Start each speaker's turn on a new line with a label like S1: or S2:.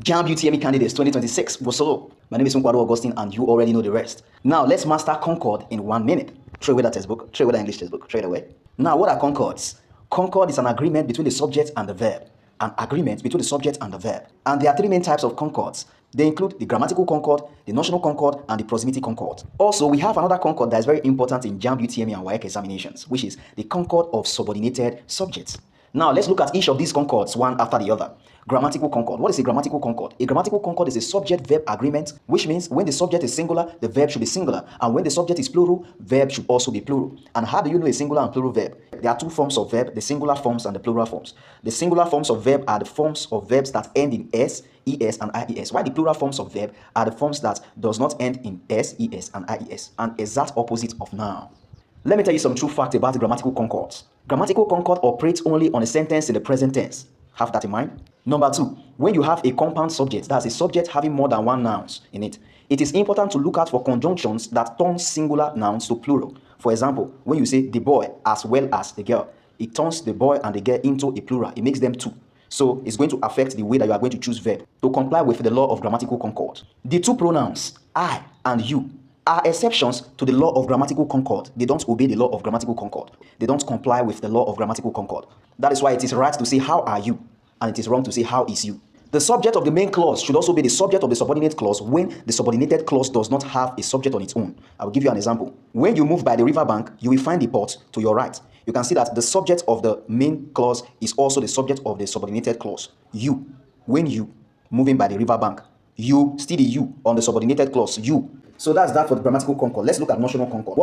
S1: JAMB UTME candidates 2026. What's up? My name is Concord Augustine and you already know the rest. Now let's master Concord in 1 minute. Throw away that textbook, throw away that English textbook, throw it away. Now what are concords? Concord is an agreement between the subject and the verb. An agreement between the subject and the verb. And there are three main types of concords. They include the grammatical concord, the notional concord, and the proximity concord. Also, we have another concord that is very important in JAMB UTME and WAEC examinations, which is the concord of subordinated subjects. Now, let's look at each of these concords one after the other. Grammatical concord. What is a grammatical concord? A grammatical concord is a subject-verb agreement, which means when the subject is singular, the verb should be singular. And when the subject is plural, verb should also be plural. And how do you know a singular and plural verb? There are two forms of verb, the singular forms and the plural forms. The singular forms of verb are the forms of verbs that end in S, ES, and IES, while the plural forms of verb are the forms that does not end in S, ES, and IES, an exact opposite of noun. Let me tell you some true facts about the grammatical concords. Grammatical concord operates only on a sentence in the present tense. Have that in mind. Number two, when you have a compound subject, that's a subject having more than one noun in it, it is important to look out for conjunctions that turn singular nouns to plural. For example, when you say the boy as well as the girl, it turns the boy and the girl into a plural. It makes them two. So it's going to affect the way that you are going to choose verb to comply with the law of grammatical concord. The two pronouns, I and you, are exceptions to the law of grammatical concord. They don't obey the law of grammatical concord. They don't comply with the law of grammatical concord. That is why it is right to say how are you, and it is wrong to say how is you. The subject of the main clause should also be the subject of the subordinate clause when the subordinated clause does not have a subject on its own. I will give you an example. When you move by the riverbank, you will find the port to your right. You can see that the subject of the main clause is also the subject of the subordinated clause. You, when you, moving by the riverbank. You, still the you on the subordinated clause, you. So that's that for the grammatical concord. Let's look at notional concord.